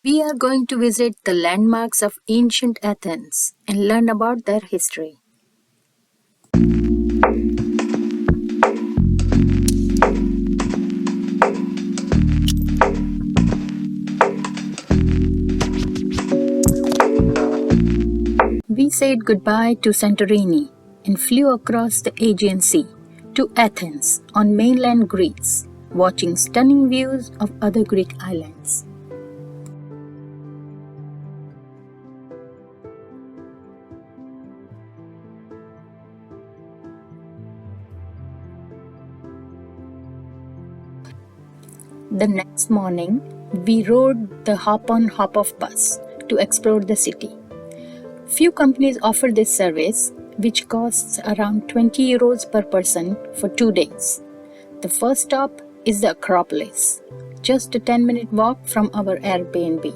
We are going to visit the landmarks of ancient Athens and learn about their history. We said goodbye to Santorini and flew across the Aegean Sea to Athens on mainland Greece, watching stunning views of other Greek islands. The next morning, we rode the hop on hop off bus to explore the city. Few companies offer this service, which costs around 20 euros per person for 2 days. The first stop is the Acropolis, just a 10-minute walk from our Airbnb.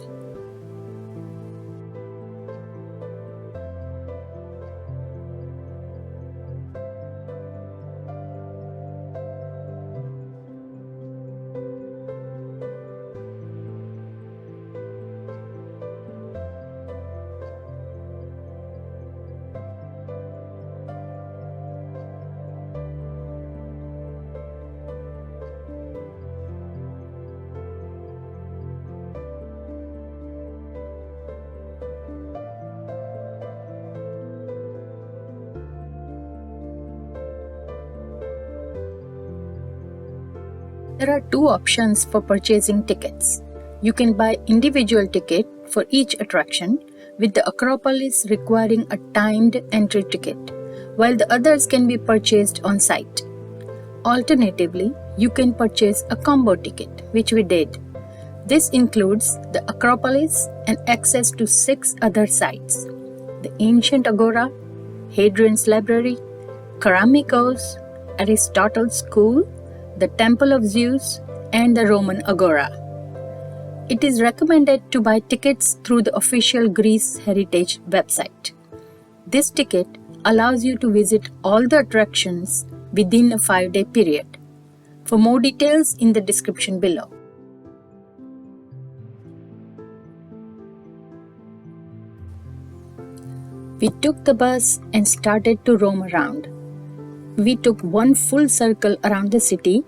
There are two options for purchasing tickets. You can buy individual ticket for each attraction, with the Acropolis requiring a timed entry ticket, while the others can be purchased on site. Alternatively, you can purchase a combo ticket, which we did. This includes the Acropolis and access to 6 other sites: the ancient agora, Hadrian's library, Keramikos, Aristotle's school, the Temple of Zeus, and the Roman Agora. It is recommended to buy tickets through the official Greece Heritage website. This ticket allows you to visit all the attractions within a 5-day period. For more details, in the description below. We took the bus and started to roam around. We took one full circle around the city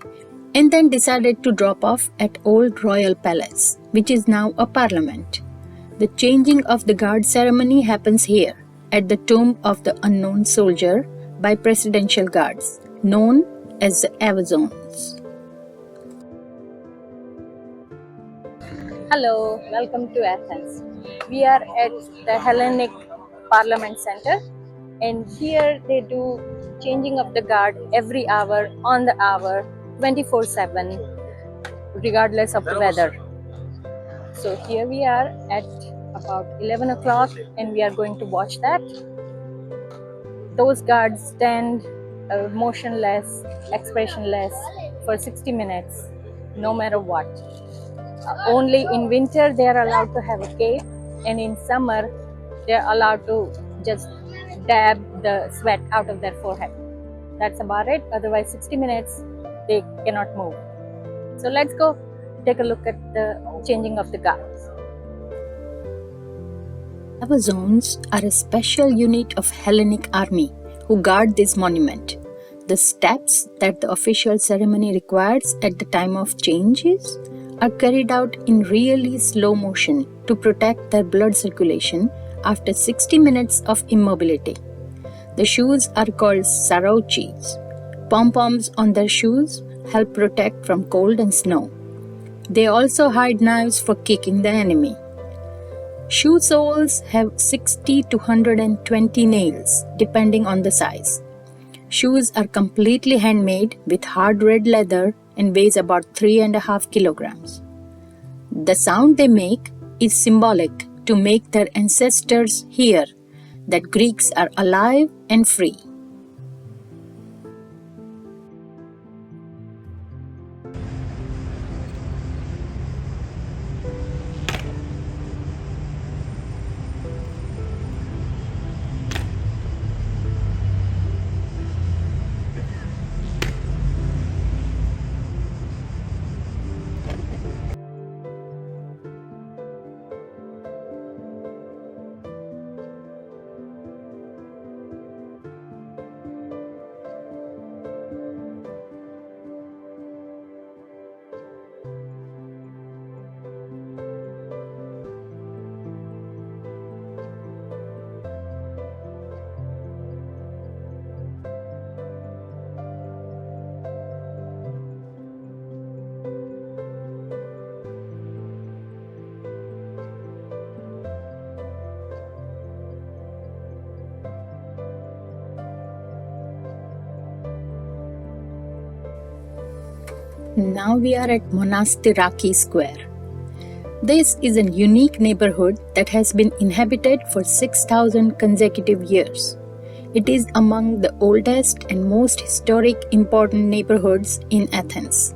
and then decided to drop off at Old Royal Palace, which is now a parliament. The changing of the guard ceremony happens here, at the tomb of the unknown soldier, by presidential guards, known as the Amazones. Hello, welcome to Athens. We are at the Hellenic Parliament Center, and here they do changing of the guard every hour, on the hour, 24/7, regardless of the weather. So here we are at about 11 o'clock, and we are going to watch that. Those guards stand motionless, expressionless for 60 minutes, no matter what. Only in winter they are allowed to have a cape, and in summer they are allowed to just dab the sweat out of their forehead. That's about it. Otherwise, 60 minutes they cannot move. So let's go take a look at the changing of the guards. Amazones are a special unit of Hellenic army who guard this monument. The steps that the official ceremony requires at the time of changes are carried out in really slow motion to protect their blood circulation after 60 minutes of immobility. The shoes are called sarouchis. Pom-poms on their shoes help protect from cold and snow. They also hide knives for kicking the enemy. Shoe soles have 60 to 120 nails, depending on the size. Shoes are completely handmade with hard red leather and weighs about 3.5 kilograms. The sound they make is symbolic to make their ancestors hear that Greeks are alive and free. Now we are at Monastiraki Square. This is a unique neighborhood that has been inhabited for 6,000 consecutive years. It is among the oldest and most historic important neighborhoods in Athens.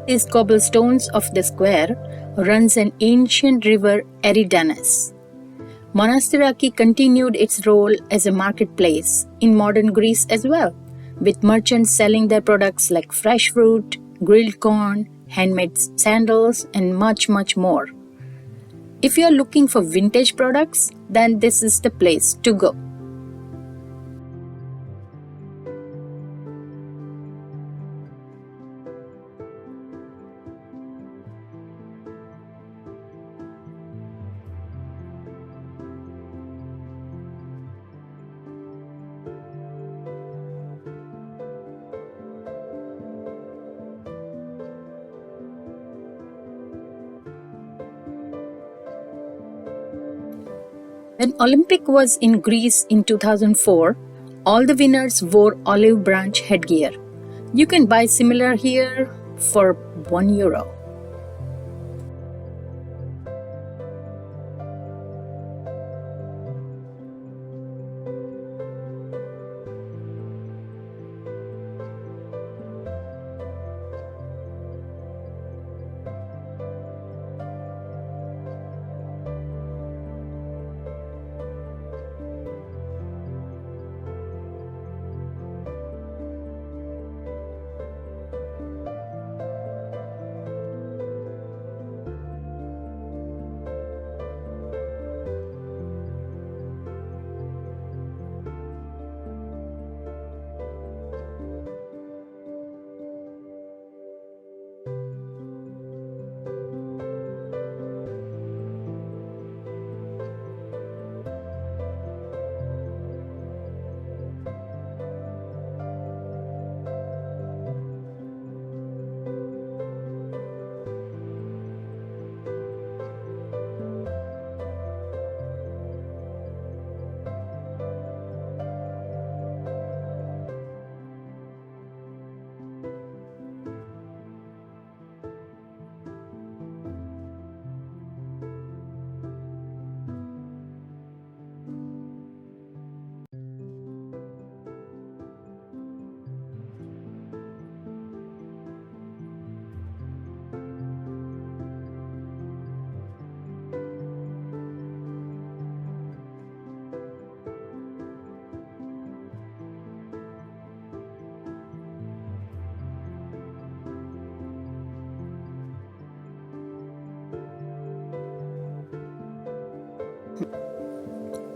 These cobblestones of the square runs an ancient river Eridanus. Monastiraki continued its role as a marketplace in modern Greece as well, with merchants selling their products like fresh fruit, grilled corn, handmade sandals, and much, much more. If you are looking for vintage products, then this is the place to go. When Olympic was in Greece in 2004, all the winners wore olive branch headgear. You can buy similar here for €1.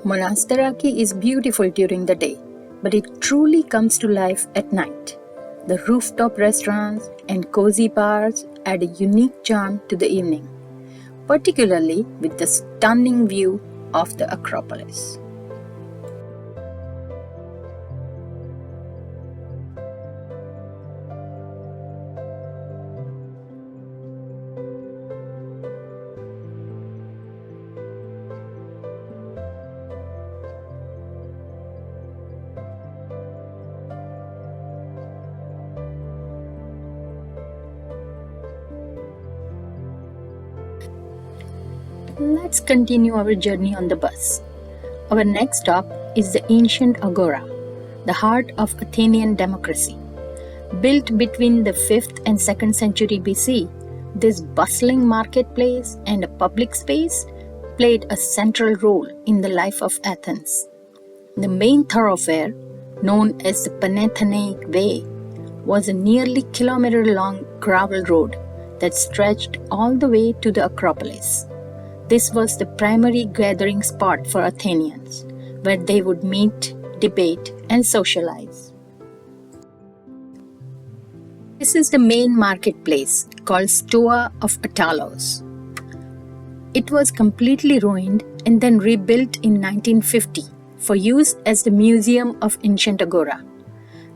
Monastiraki is beautiful during the day, but it truly comes to life at night. The rooftop restaurants and cozy bars add a unique charm to the evening, particularly with the stunning view of the Acropolis. Let's continue our journey on the bus. Our next stop is the ancient Agora, the heart of Athenian democracy. Built between the 5th and 2nd century BC, this bustling marketplace and a public space played a central role in the life of Athens. The main thoroughfare, known as the Panathenaic Way, was a nearly kilometer-long gravel road that stretched all the way to the Acropolis. This was the primary gathering spot for Athenians, where they would meet, debate, and socialize. This is the main marketplace called Stoa of Atalos. It was completely ruined and then rebuilt in 1950 for use as the Museum of Ancient Agora.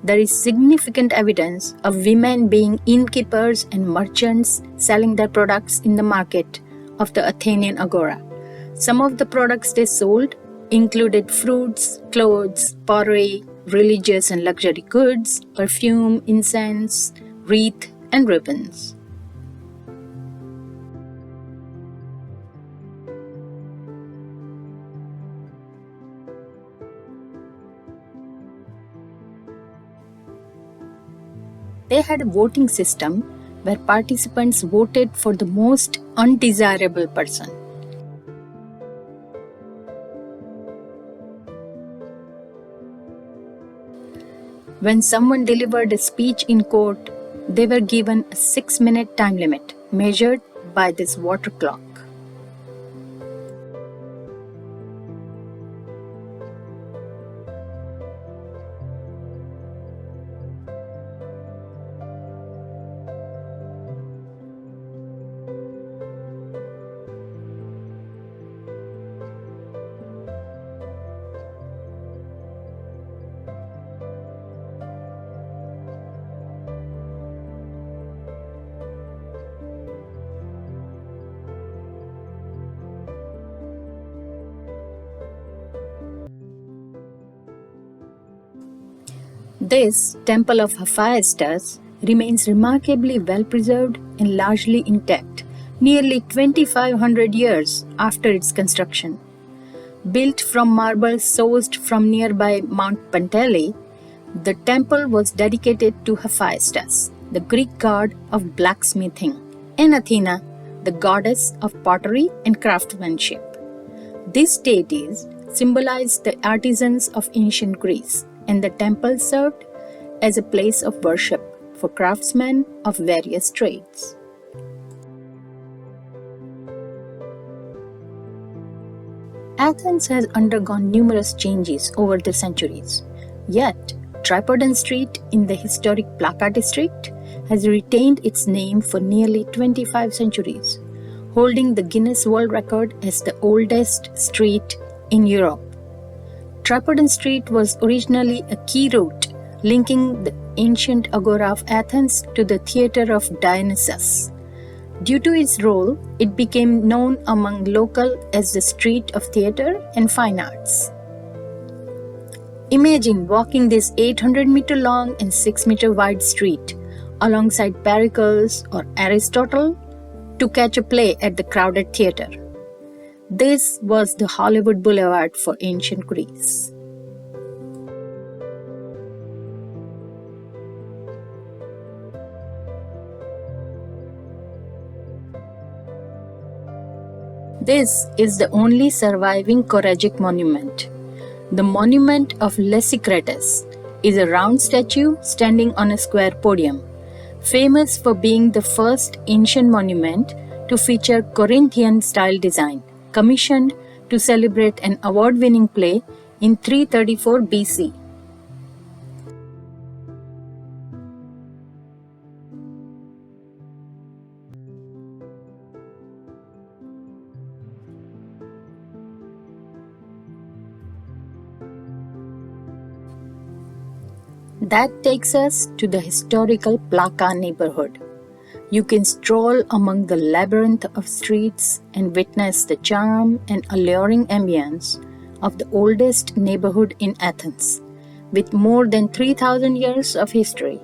There is significant evidence of women being innkeepers and merchants selling their products in the market of the Athenian Agora. Some of the products they sold included fruits, clothes, pottery, religious and luxury goods, perfume, incense, wreath, and ribbons. They had a voting system where participants voted for the most undesirable person. When someone delivered a speech in court, they were given a 6-minute time limit measured by this water clock. This temple of Hephaestus remains remarkably well preserved and largely intact, nearly 2,500 years after its construction. Built from marble sourced from nearby Mount Pantele, the temple was dedicated to Hephaestus, the Greek god of blacksmithing, and Athena, the goddess of pottery and craftsmanship. These deities symbolized the artisans of ancient Greece, and the temple served as a place of worship for craftsmen of various trades. Athens has undergone numerous changes over the centuries, yet Tripodon Street in the historic Plaka district has retained its name for nearly 25 centuries, holding the Guinness World Record as the oldest street in Europe. Tripodon Street was originally a key route linking the ancient Agora of Athens to the theatre of Dionysus. Due to its role, it became known among local as the Street of Theatre and Fine Arts. Imagine walking this 800-meter long and 6-meter wide street alongside Pericles or Aristotle to catch a play at the crowded theatre. This was the Hollywood Boulevard for ancient Greece. This is the only surviving choragic monument. The monument of Lysicrates is a round statue standing on a square podium, famous for being the first ancient monument to feature Corinthian-style design, commissioned to celebrate an award-winning play in 334 BC. That takes us to the historical Plaka neighborhood. You can stroll among the labyrinth of streets and witness the charm and alluring ambience of the oldest neighborhood in Athens, with more than 3,000 years of history.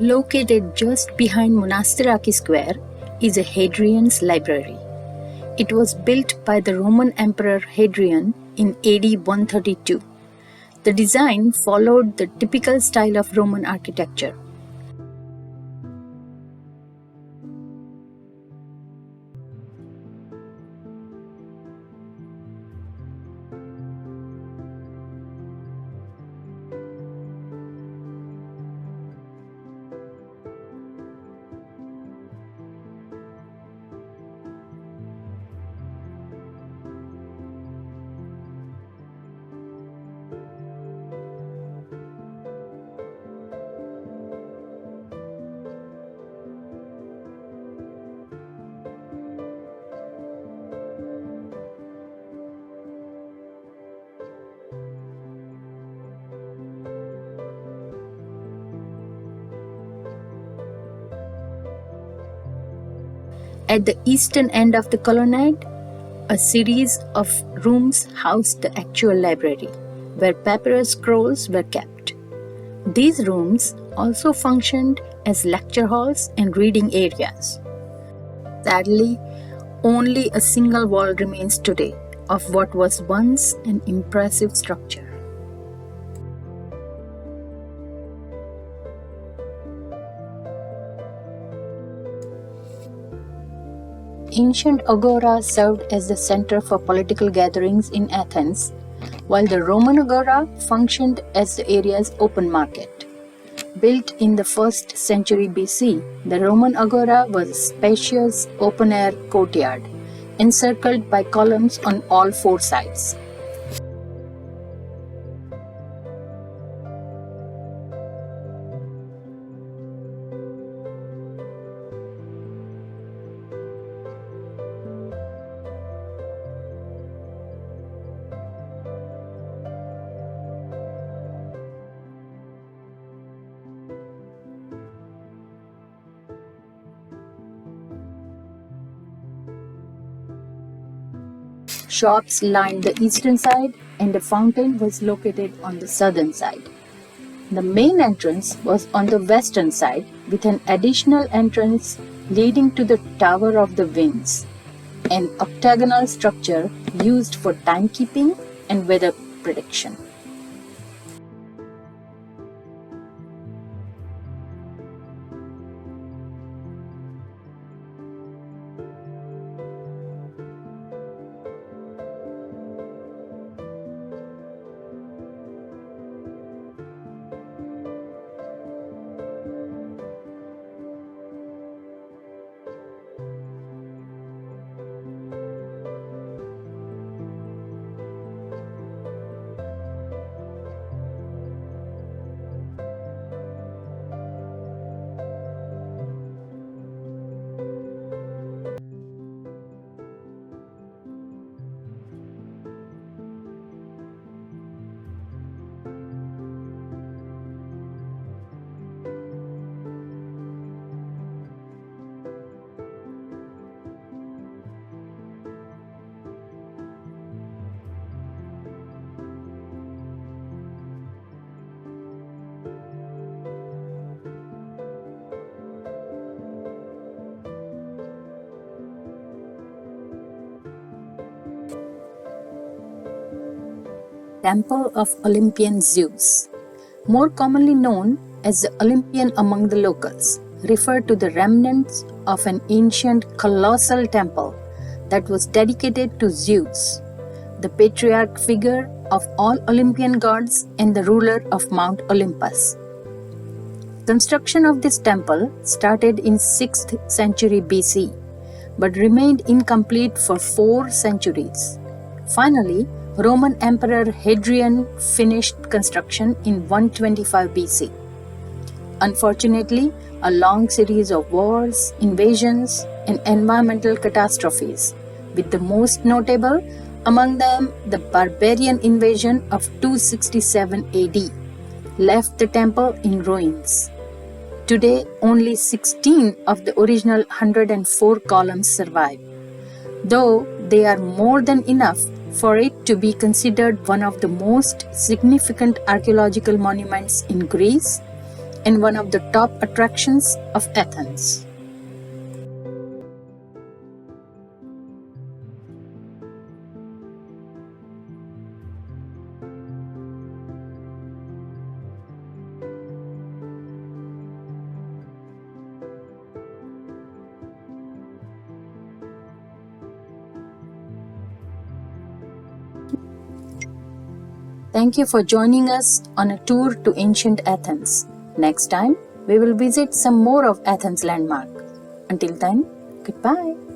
Located just behind Monastiraki Square is a Hadrian's library. It was built by the Roman Emperor Hadrian in AD 132. The design followed the typical style of Roman architecture. At the eastern end of the colonnade, a series of rooms housed the actual library, where papyrus scrolls were kept. These rooms also functioned as lecture halls and reading areas. Sadly, only a single wall remains today of what was once an impressive structure. Ancient Agora served as the center for political gatherings in Athens, while the Roman Agora functioned as the area's open market. Built in the 1st century BC, the Roman Agora was a spacious open-air courtyard, encircled by columns on all 4 sides. Shops lined the eastern side, and a fountain was located on the southern side. The main entrance was on the western side, with an additional entrance leading to the Tower of the Winds, an octagonal structure used for timekeeping and weather prediction. Temple of Olympian Zeus, more commonly known as the Olympian among the locals, referred to the remnants of an ancient colossal temple that was dedicated to Zeus, the patriarch figure of all Olympian gods and the ruler of Mount Olympus. Construction of this temple started in 6th century BC, but remained incomplete for 4 centuries. Finally, Roman Emperor Hadrian finished construction in 125 BC. Unfortunately, a long series of wars, invasions, and environmental catastrophes, with the most notable among them the barbarian invasion of 267 AD, left the temple in ruins. Today, only 16 of the original 104 columns survive, though they are more than enough for it to be considered one of the most significant archaeological monuments in Greece and one of the top attractions of Athens. Thank you for joining us on a tour to ancient Athens. Next time, we will visit some more of Athens' landmark. Until then, goodbye.